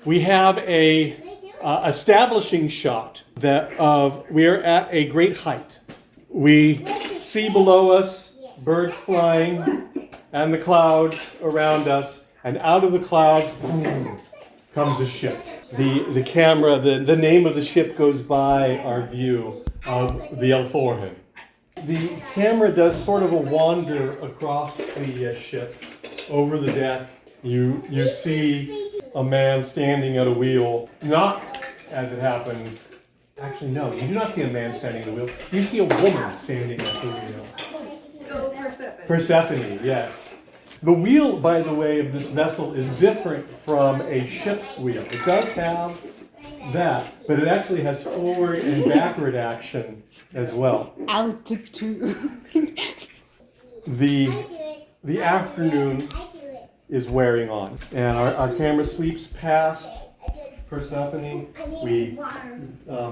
We have a establishing shot that we're at a great height. We see below us birds flying and the clouds around us, and out of the clouds, boom, comes a ship. The camera, the name of the ship goes by our view of the Elthorhan. The camera does sort of a wander across the ship, over the deck. You see a man standing at a wheel, not as it happened. Actually, no, you do not see a man standing at a wheel. You see a woman standing at the wheel. Go Persephone. Persephone, yes. The wheel, by the way, of this vessel is different from a ship's wheel. It does have that, but it actually has forward and backward action as well. Altitude. The afternoon is wearing on, and our camera sweeps past Persephone. We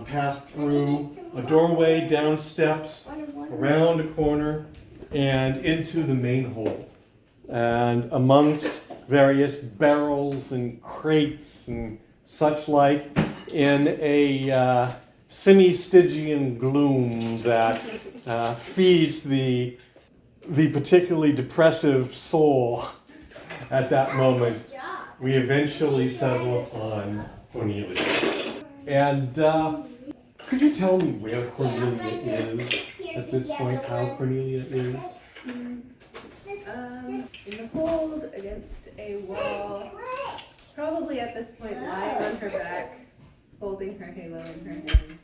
pass through a doorway, down steps, around a corner, and into the main hold. And amongst various barrels and crates and such like, in a semi-Stygian gloom that feeds the particularly depressive soul at that moment, we eventually settle upon Cornelia. And could you tell me where Cornelia is at this point, how Cornelia is? In the hold, against a wall, probably at this point lying on her back, holding her halo in her hand,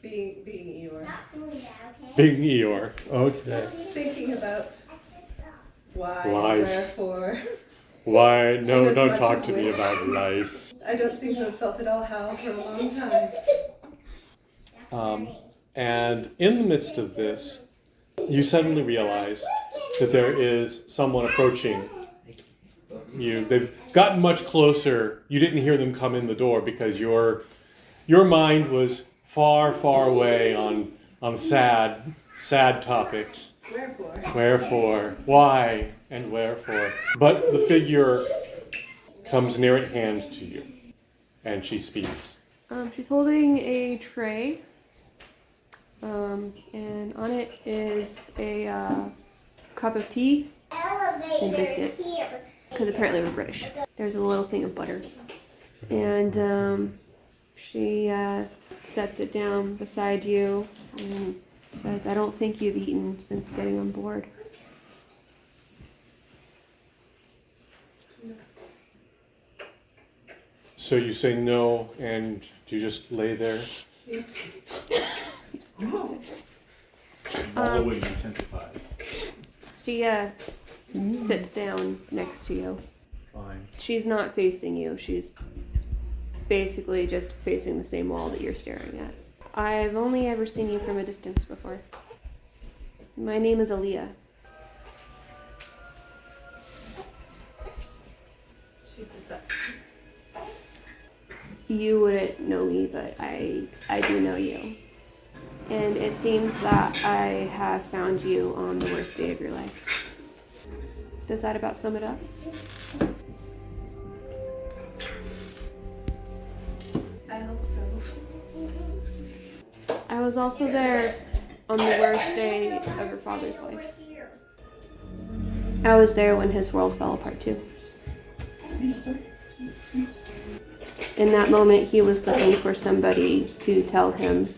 being Eeyore. Being Eeyore, okay. Thinking about why, Life. wherefore. Why? No, As don't much talk as to me wish. about life. I don't seem to have felt it all how for a long time. And in the midst of this, you suddenly realize that there is someone approaching you. They've gotten much closer. You didn't hear them come in the door because your mind was far, far away on sad topics. Wherefore, why, and wherefore. But the figure comes near at hand to you, and she speaks. She's holding a tray, and on it is a cup of tea and biscuit, because apparently we're British. There's a little thing of butter, and she sets it down beside you and says, "I don't think you've eaten since getting on board." So you say no, and you just lay there? Following intensifies. She sits down next to you. Fine. She's not facing you. She's basically just facing the same wall that you're staring at. I've only ever seen you from a distance before. My name is Aaliyah. She sits up. You wouldn't know me, but I do know you. And it seems that I have found you on the worst day of your life. Does that about sum it up? I hope so. I was also there on the worst day of your father's life. I was there when his world fell apart too. In that moment, he was looking for somebody to tell him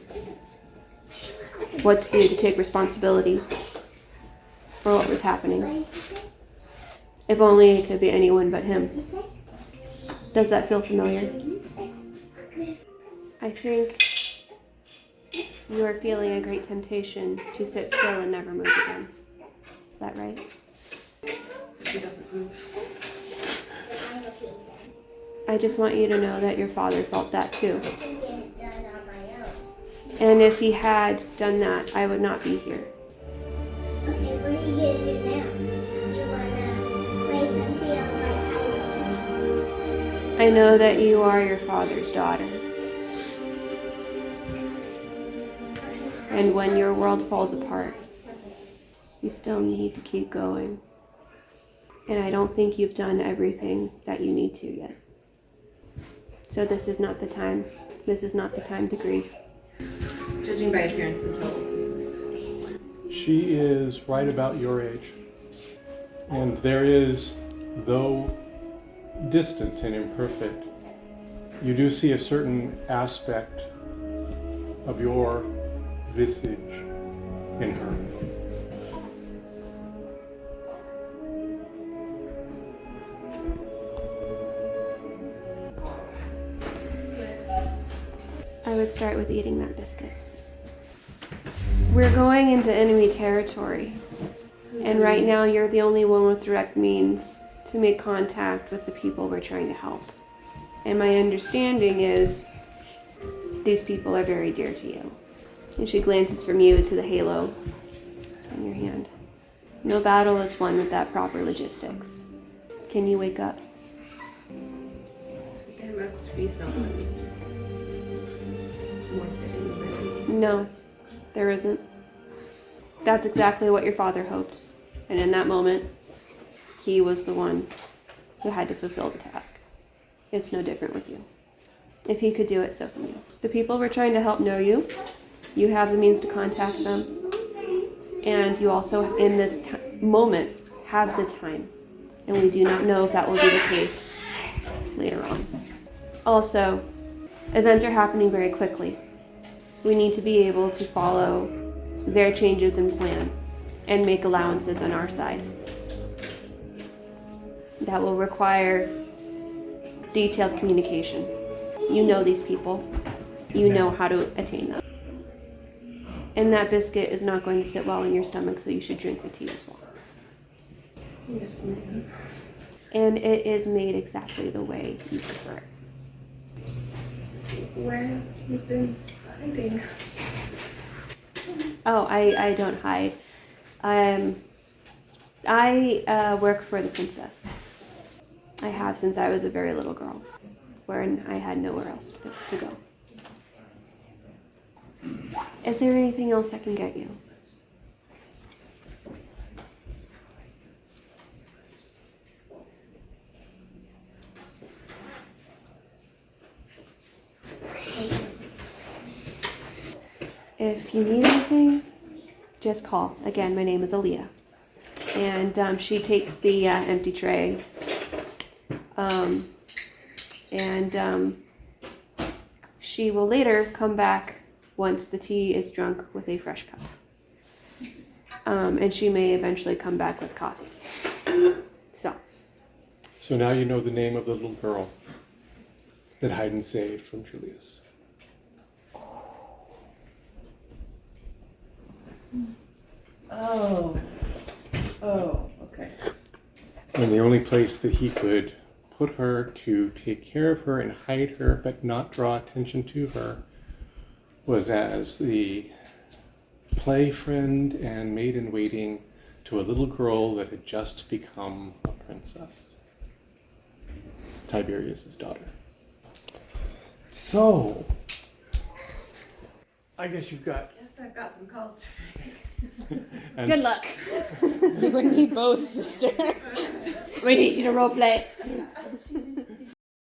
what to do to take responsibility for what was happening. If only it could be anyone but him. Does that feel familiar? I think you are feeling a great temptation to sit still and never move again. Is that right? She doesn't move. I just want you to know that your father felt that too. And if he had done that, I would not be here. Okay, what are you gonna do now? You wanna play something else like I know that you are your father's daughter. And when your world falls apart, you still need to keep going. And I don't think you've done everything that you need to yet. So this is not the time. This is not the time to grieve. Judging by appearances, how old is this? She is right about your age. And there is, though distant and imperfect, you do see a certain aspect of your visage in her. I would start with eating that biscuit. We're going into enemy territory. And right now you're the only one with direct means to make contact with the people we're trying to help. And my understanding is these people are very dear to you. And she glances from you to the halo in your hand. No battle is won without proper logistics. Can you wake up? There must be someone more fitting than No, there isn't. That's exactly what your father hoped. And in that moment, he was the one who had to fulfill the task. It's no different with you. If he could do it, so can you. The people we're trying to help know you. You have the means to contact them. And you also, in this moment, have the time. And we do not know if that will be the case later on. Also, events are happening very quickly. We need to be able to follow their changes in plan and make allowances on our side. That will require detailed communication. You know these people. You know how to attain them. And that biscuit is not going to sit well in your stomach, so you should drink the tea as well. Yes, ma'am. And it is made exactly the way you prefer it. Where have you been hiding? Oh, I don't hide. I work for the princess. I have since I was a very little girl, when I had nowhere else to go. Is there anything else I can get you? If you need anything, just call. Again, my name is Aaliyah. And she takes the empty tray. She will later come back once the tea is drunk with a fresh cup. And she may eventually come back with coffee. So now you know the name of the little girl that Hyden saved from Julius. Oh, okay. And the only place that he could put her to take care of her and hide her but not draw attention to her was as the play friend and maid-in-waiting to a little girl that had just become a princess. Tiberius's daughter. So, I guess you've got... Guess I've got some calls to make. and Good luck. You would need both, sister. We need you to role play.